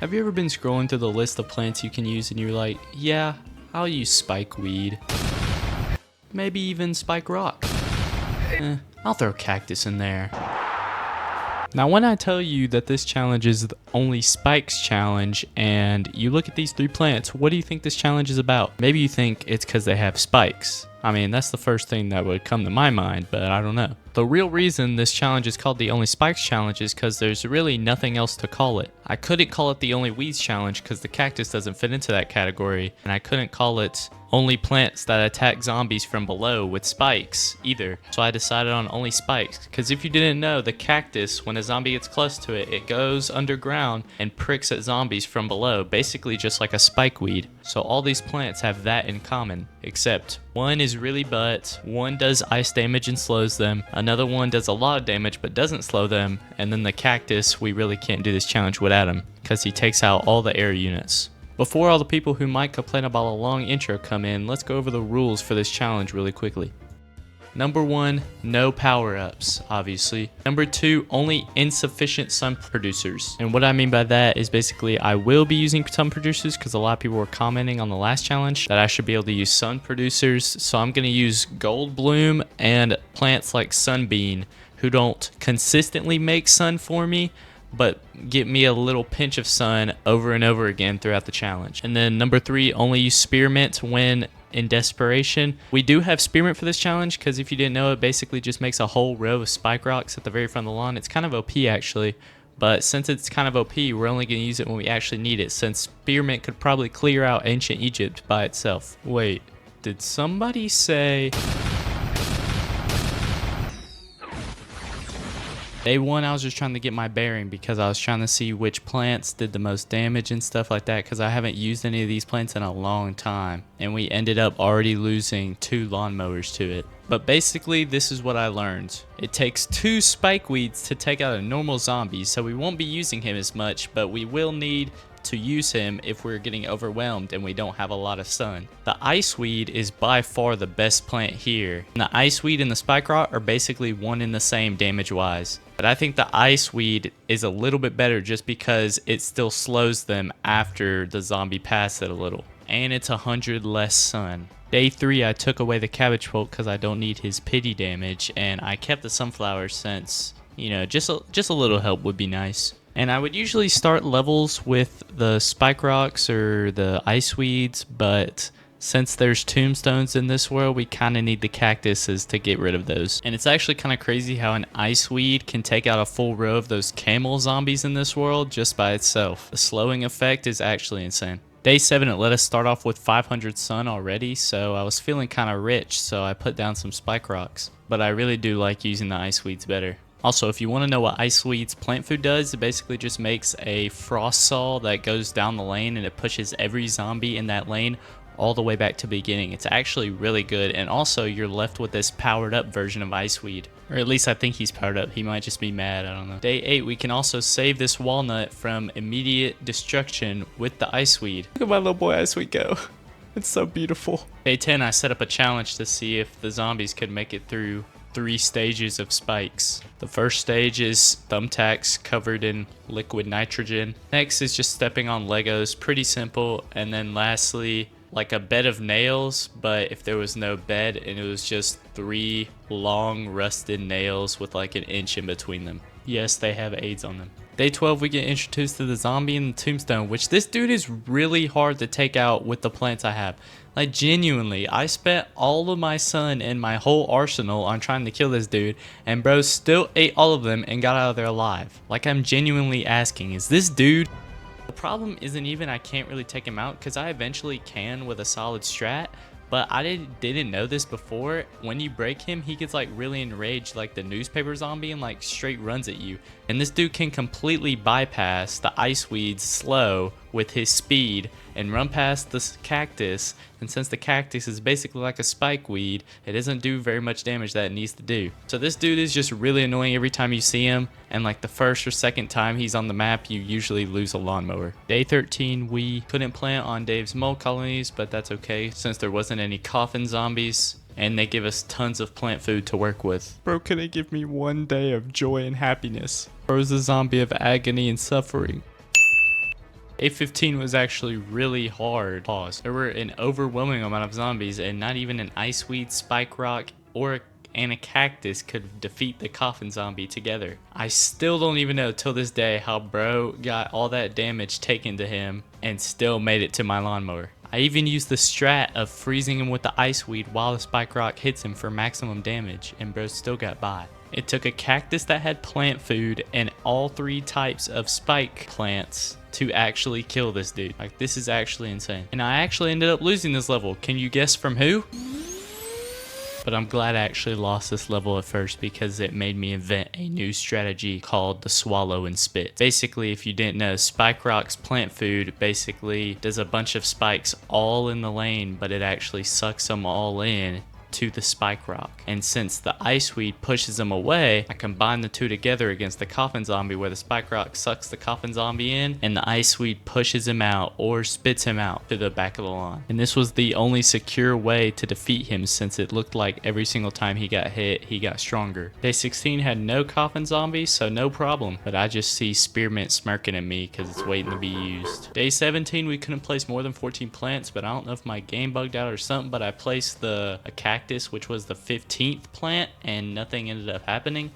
Have you ever been scrolling through the list of plants you can use and you're like, yeah, I'll use spike weed. Maybe even spike rock. I'll throw cactus in there. Now when I tell you that this challenge is the only spikes challenge and you look at these three plants, what do you think this challenge is about? Maybe you think it's because they have spikes. I mean, that's the first thing that would come to my mind, but I don't know. The real reason this challenge is called the Only Spikes Challenge is because there's really nothing else to call it. I couldn't call it the Only Weeds Challenge because the cactus doesn't fit into that category, and I couldn't call it Only Plants That Attack Zombies From Below with Spikes either. So I decided on Only Spikes, because if you didn't know, the cactus, when a zombie gets close to it, it goes underground and pricks at zombies from below, basically just like a spike weed. So all these plants have that in common, except one is really butt, one does ice damage and slows them, another one does a lot of damage but doesn't slow them, and then the cactus, we really can't do this challenge without him, because he takes out all the air units. Before all the people who might complain about a long intro come in, let's go over the rules for this challenge really quickly. Number 1, no power-ups, obviously. Number 2, only insufficient sun producers. And what I mean by that is basically I will be using sun producers because a lot of people were commenting on the last challenge that I should be able to use sun producers. So I'm going to use gold bloom and plants like sunbean who don't consistently make sun for me, but get me a little pinch of sun over and over again throughout the challenge. And then number 3, only use spearmint when in desperation. We do have spearmint for this challenge because if you didn't know, it basically just makes a whole row of spike rocks at the very front of the lawn. It's kind of OP actually, but since it's kind of OP, we're only going to use it when we actually need it, since spearmint could probably clear out ancient Egypt by itself. Wait, did somebody say... Day 1, I was just trying to get my bearing because I was trying to see which plants did the most damage and stuff like that, because I haven't used any of these plants in a long time, and we ended up already losing 2 lawnmowers to it. But basically, this is what I learned. It takes 2 spike weeds to take out a normal zombie, so we won't be using him as much, but we will need to use him if we're getting overwhelmed and we don't have a lot of sun. The iceweed is by far the best plant here, and the iceweed and the spike rock are basically one and the same damage wise. But I think the iceweed is a little bit better just because it still slows them after the zombie passes it a little, and it's 100 less sun. Day 3, I took away the cabbage pulp because I don't need his pity damage, and I kept the sunflowers since, you know, just a little help would be nice. And I would usually start levels with the spike rocks or the ice weeds, but since there's tombstones in this world, we kind of need the cactuses to get rid of those. And it's actually kind of crazy how an ice weed can take out a full row of those camel zombies in this world just by itself. The slowing effect is actually insane. Day 7, it let us start off with 500 sun already, so I was feeling kind of rich, so I put down some spike rocks. But I really do like using the ice weeds better. Also, if you want to know what iceweed's plant food does, it basically just makes a frost saw that goes down the lane and it pushes every zombie in that lane all the way back to the beginning. It's actually really good, and also you're left with this powered up version of iceweed. Or at least I think he's powered up. He might just be mad, I don't know. Day 8, we can also save this walnut from immediate destruction with the iceweed. Look at my little boy iceweed go. It's so beautiful. Day 10, I set up a challenge to see if the zombies could make it through 3 stages of spikes. The first stage is thumbtacks covered in liquid nitrogen. Next is just stepping on Legos, pretty simple. And then lastly, like a bed of nails, but if there was no bed and it was just 3 long rusted nails with like an inch in between them. Yes, they have AIDS on them. Day 12, we get introduced to the zombie and the tombstone, which this dude is really hard to take out with the plants I have. Like, genuinely, I spent all of my sun and my whole arsenal on trying to kill this dude, and bro still ate all of them and got out of there alive. Like, I'm genuinely asking, is this dude... The problem isn't even I can't really take him out, because I eventually can with a solid strat, but I didn't know this before. When you break him, he gets like really enraged like the newspaper zombie and like straight runs at you. And this dude can completely bypass the ice weeds slow with his speed and run past the cactus. And since the cactus is basically like a spike weed, it doesn't do very much damage that it needs to do. So this dude is just really annoying every time you see him, and like the first or second time he's on the map, you usually lose a lawnmower. Day 13, we couldn't plant on Dave's mole colonies, but that's okay since there wasn't any coffin zombies, and they give us tons of plant food to work with. Bro, can it give me one day of joy and happiness? Bro's a zombie of agony and suffering. Day 15 was actually really hard. Pause. There were an overwhelming amount of zombies, and not even an ice weed, spike rock, and a cactus could defeat the coffin zombie together. I still don't even know till this day how bro got all that damage taken to him and still made it to my lawnmower. I even used the strat of freezing him with the ice weed while the spike rock hits him for maximum damage, and bro still got by. It took a cactus that had plant food and all 3 types of spike plants to actually kill this dude. Like, this is actually insane. And I actually ended up losing this level. Can you guess from who? But I'm glad I actually lost this level at first because it made me invent a new strategy called the swallow and spit. Basically, if you didn't know, Spike Rock's plant food basically does a bunch of spikes all in the lane, but it actually sucks them all in to the spike rock. And since the ice weed pushes them away, I combine the two together against the coffin zombie, where the spike rock sucks the coffin zombie in and the ice weed pushes him out or spits him out to the back of the lawn. And this was the only secure way to defeat him, since it looked like every single time he got hit, he got stronger. Day 16 had no coffin zombies, so no problem, but I just see Spearmint smirking at me because it's waiting to be used. Day 17, we couldn't place more than 14 plants, but I don't know if my game bugged out or something, but I placed a cactus, which was the 15th plant, and nothing ended up happening.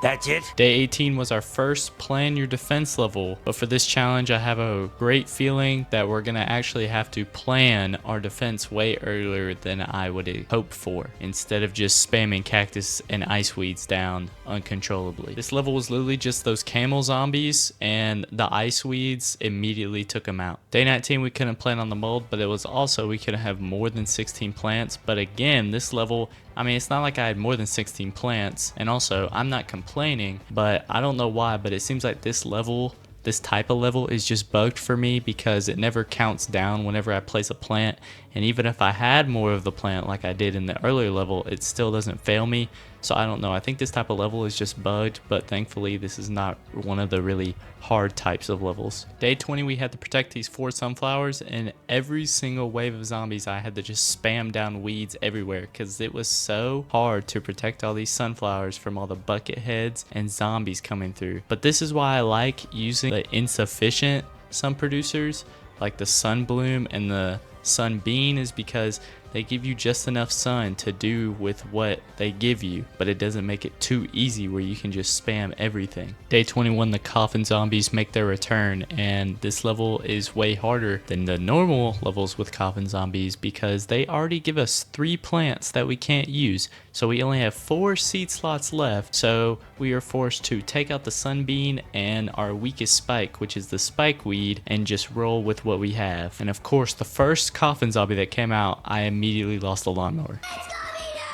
That's it? Day 18 was our first plan your defense level, but for this challenge I have a great feeling that we're gonna actually have to plan our defense way earlier than I would hope for, instead of just spamming cactus and ice weeds down uncontrollably. This level was literally just those camel zombies, and the ice weeds immediately took them out. Day 19 we couldn't plan on the mold, but it was also we couldn't have more than 16 plants, but again this level, I mean, it's not like I had more than 16 plants, and also I'm not complaining, but I don't know why, but it seems like this level, this type of level is just bugged for me because it never counts down whenever I place a plant, and even if I had more of the plant like I did in the earlier level, it still doesn't fail me. So I don't know, I think this type of level is just bugged, but thankfully this is not one of the really hard types of levels. Day 20 we had to protect these 4 sunflowers, and every single wave of zombies I had to just spam down weeds everywhere because it was so hard to protect all these sunflowers from all the bucket heads and zombies coming through. But this is why I like using the insufficient sun producers like the Sunbloom and the Sunbeam, is because they give you just enough sun to do with what they give you, but it doesn't make it too easy where you can just spam everything. Day 21, the coffin zombies make their return, and this level is way harder than the normal levels with coffin zombies because they already give us 3 plants that we can't use. So we only have 4 seed slots left, so we are forced to take out the Sunbeam and our weakest spike, which is the spike weed, and just roll with what we have. And of course, the first coffin zombie that came out, I immediately lost the lawnmower.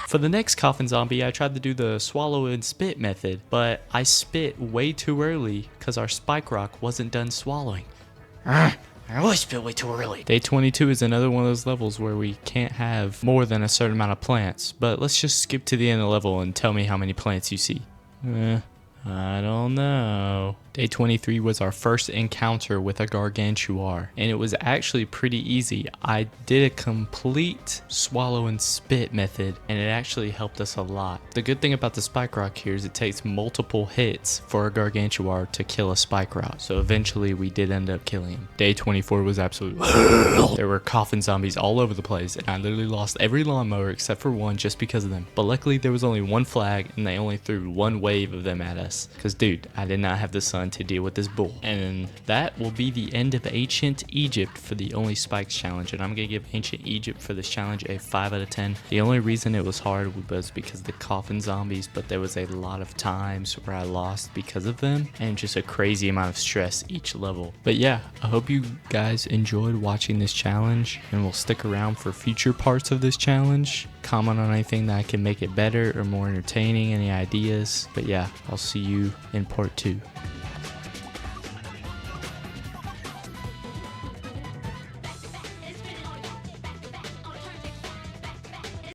For the next coffin zombie, I tried to do the swallow and spit method, but I spit way too early because our spike rock wasn't done swallowing. I always spit way too early. Day 22 is another one of those levels where we can't have more than a certain amount of plants, but let's just skip to the end of the level and tell me how many plants you see. I don't know. Day 23 was our first encounter with a Gargantuar, and it was actually pretty easy. I did a complete swallow and spit method, and it actually helped us a lot. The good thing about the spike rock here is it takes multiple hits for a Gargantuar to kill a spike rock, so eventually we did end up killing him. Day 24 was absolutely there were coffin zombies all over the place, and I literally lost every lawnmower except for one just because of them. But luckily there was only one flag, and they only threw one wave of them at us, because dude, I did not have the sun to deal with this bull. And that will be the end of Ancient Egypt for the Only Spikes challenge, and I'm gonna give Ancient Egypt for this challenge a 5 out of 10. The only reason it was hard was because of the coffin zombies, but there was a lot of times where I lost because of them, and just a crazy amount of stress each level. But yeah, I hope you guys enjoyed watching this challenge, and will stick around for future parts of this challenge. Comment on anything that I can make it better or more entertaining, any ideas. But yeah, I'll see you in part 2.